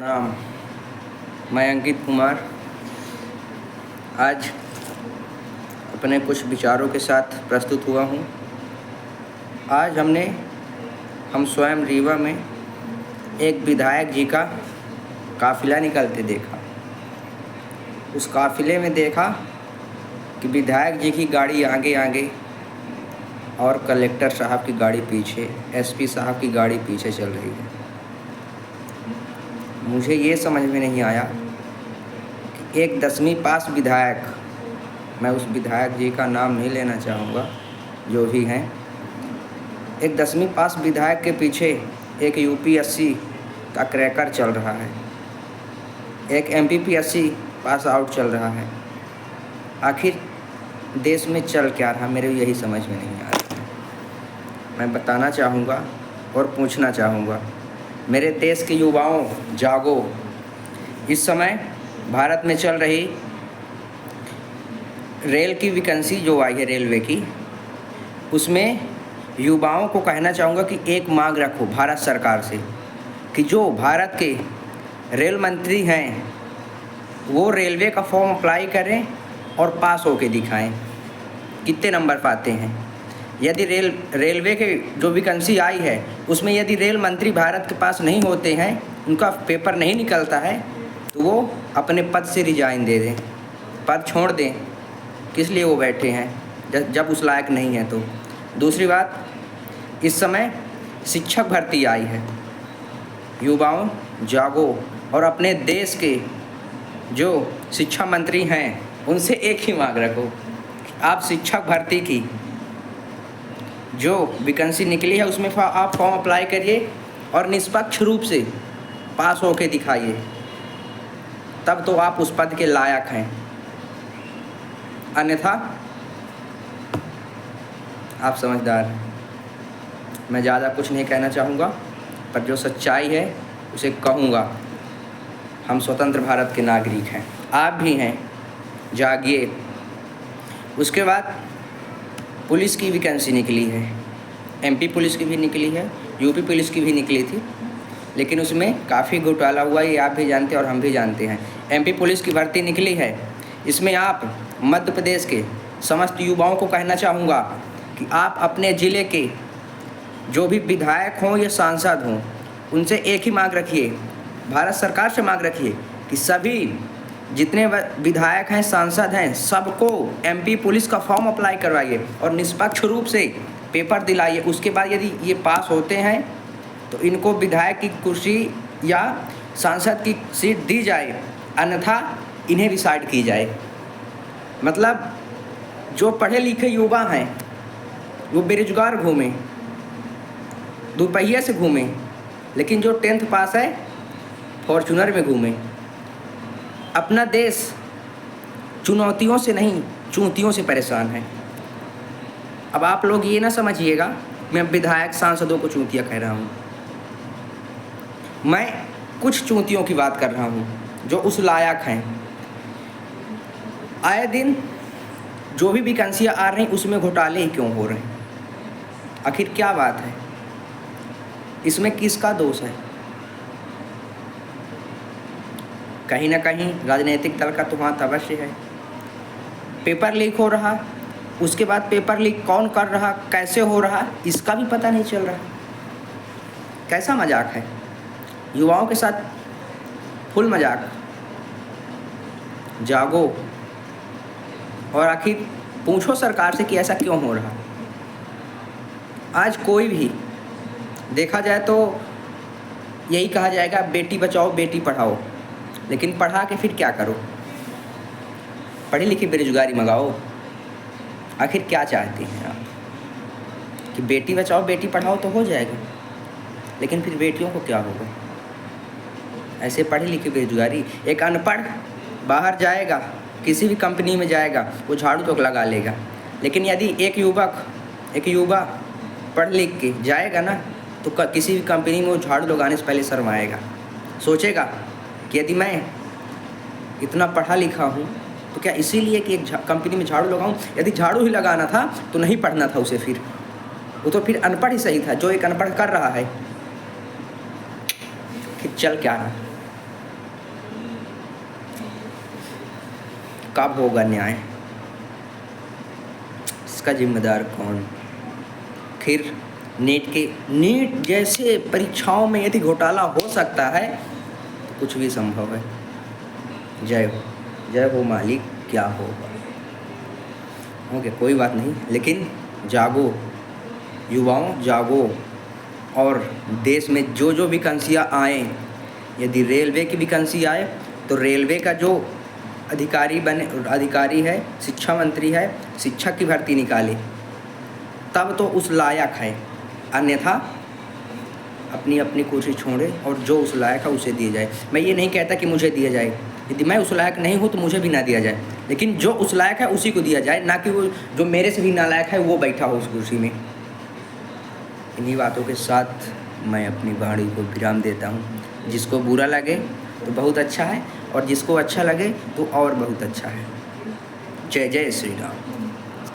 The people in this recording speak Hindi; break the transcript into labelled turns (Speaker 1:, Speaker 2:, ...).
Speaker 1: नाम मैं अंकित कुमार आज अपने कुछ विचारों के साथ प्रस्तुत हुआ हूँ। आज हम स्वयं रीवा में एक विधायक जी का काफ़िला निकलते देखा। उस काफ़िले में देखा कि विधायक जी की गाड़ी आगे आगे और कलेक्टर साहब की गाड़ी पीछे, एसपी साहब की गाड़ी पीछे चल रही है। मुझे ये समझ में नहीं आया कि एक 10वीं पास विधायक, मैं उस विधायक जी का नाम नहीं लेना चाहूँगा, जो भी हैं, एक 10वीं पास विधायक के पीछे एक यूपीएससी का क्रैकर चल रहा है, एक एमपीपीएससी पास आउट चल रहा है। आखिर देश में चल क्या रहा, मेरे यही समझ में नहीं आ रहा। मैं बताना चाहूँगा और पूछना चाहूँगा, मेरे देश के युवाओं जागो। इस समय भारत में चल रही रेल की वैकेंसी जो आई है रेलवे की, उसमें युवाओं को कहना चाहूँगा कि एक मांग रखो भारत सरकार से कि जो भारत के रेल मंत्री हैं वो रेलवे का फॉर्म अप्लाई करें और पास होके दिखाएं कितने नंबर पाते हैं। यदि रेलवे के जो वैकेंसी आई है उसमें यदि रेल मंत्री भारत के पास नहीं होते हैं, उनका पेपर नहीं निकलता है, तो वो अपने पद से रिजाइन दे दें, पद छोड़ दें। किस लिए वो बैठे हैं जब उस लायक नहीं है। तो दूसरी बात, इस समय शिक्षक भर्ती आई है। युवाओं जागो और अपने देश के जो शिक्षा मंत्री हैं उनसे एक ही मांग रखो, आप शिक्षक भर्ती की जो वैकेंसी निकली है उसमें आप फॉर्म अप्लाई करिए और निष्पक्ष रूप से पास होके दिखाइए, तब तो आप उस पद के लायक हैं। अन्यथा आप समझदार हैं। मैं ज़्यादा कुछ नहीं कहना चाहूँगा, पर जो सच्चाई है उसे कहूँगा। हम स्वतंत्र भारत के नागरिक हैं, आप भी हैं, जागिए। उसके बाद पुलिस की वैकेंसी निकली है, एमपी पुलिस की भी निकली है, यूपी पुलिस की भी निकली थी, लेकिन उसमें काफ़ी घोटाला हुआ, ये आप भी जानते हैं और हम भी जानते हैं। एमपी पुलिस की भर्ती निकली है, इसमें आप मध्य प्रदेश के समस्त युवाओं को कहना चाहूँगा कि आप अपने ज़िले के जो भी विधायक हों या सांसद हों, उनसे एक ही मांग रखिए, भारत सरकार से मांग रखिए कि सभी जितने विधायक हैं, सांसद हैं, सबको एमपी पुलिस का फॉर्म अप्लाई करवाइए और निष्पक्ष रूप से पेपर दिलाइए। उसके बाद यदि ये पास होते हैं तो इनको विधायक की कुर्सी या सांसद की सीट दी जाए, अन्यथा इन्हें रिसाइड की जाए। मतलब जो पढ़े लिखे युवा हैं वो बेरोजगार घूमें, दुपहिया से घूमें, लेकिन जो 10th पास है फॉर्चूनर में घूमें। अपना देश चुनौतियों से नहीं, चूंतियों से परेशान है। अब आप लोग ये ना समझिएगा मैं विधायक सांसदों को चूंतियाँ कह रहा हूँ, मैं कुछ चूंतियों की बात कर रहा हूँ जो उस लायक हैं। आए दिन जो भी वैकेंसियाँ आ रही उसमें घोटाले ही क्यों हो रहे हैं? आखिर क्या बात है? इसमें किसका दोष है? कहीं ना कहीं राजनीतिक दल का तो हाथ अवश्य है। पेपर लीक हो रहा, उसके बाद पेपर लीक कौन कर रहा, कैसे हो रहा, इसका भी पता नहीं चल रहा। कैसा मजाक है? युवाओं के साथ फुल मजाक। जागो और आखिर पूछो सरकार से कि ऐसा क्यों हो रहा। आज कोई भी देखा जाए तो यही कहा जाएगा बेटी बचाओ बेटी पढ़ाओ, लेकिन पढ़ा के फिर क्या करो? पढ़ी लिखी बेरोजगारी मंगाओ। आखिर क्या चाहते हैं आप? कि बेटी बचाओ बेटी पढ़ाओ तो हो जाएगा, लेकिन फिर बेटियों को क्या होगा? ऐसे पढ़ी लिखी बेरोजगारी। एक अनपढ़ बाहर जाएगा, किसी भी कंपनी में जाएगा, वो झाड़ू तो लगा लेगा, लेकिन यदि एक युवा पढ़ लिख के जाएगा ना, तो किसी भी कंपनी में वो झाड़ू लगाने से पहले शर्माएगा। सोचेगा कि यदि मैं इतना पढ़ा लिखा हूँ तो क्या इसीलिए कि एक कंपनी में झाड़ू लगाऊँ? यदि झाड़ू ही लगाना था तो नहीं पढ़ना था उसे, फिर वो तो फिर अनपढ़ ही सही था, जो एक अनपढ़ कर रहा है। फिर चल क्या रहा? कब होगा न्याय? इसका जिम्मेदार कौन? फिर नीट जैसे परीक्षाओं में यदि घोटाला हो सकता है तो कुछ भी संभव है। जय हो मालिक, क्या होगा? ओके, कोई बात नहीं, लेकिन जागो युवाओं, जागो। और देश में जो जो वैकेंसियाँ आएँ, यदि रेलवे की वैकेंसी आए तो रेलवे का जो अधिकारी है, शिक्षा मंत्री है, शिक्षक की भर्ती निकाले, तब तो उस लायक है। अन्यथा अपनी अपनी कोशिश छोड़े और जो उस लायक है उसे दिया जाए। मैं ये नहीं कहता कि मुझे दिया जाए, यदि मैं उस लायक नहीं हूँ तो मुझे भी ना दिया जाए, लेकिन जो उस लायक है उसी को दिया जाए, ना कि वो जो मेरे से भी नालायक है वो बैठा हो उस कुर्सी में। इन्हीं बातों के साथ मैं अपनी वाणी को विराम देता हूँ। जिसको बुरा लगे तो बहुत अच्छा है, और जिसको अच्छा लगे तो और बहुत अच्छा है। जय जय श्री राम।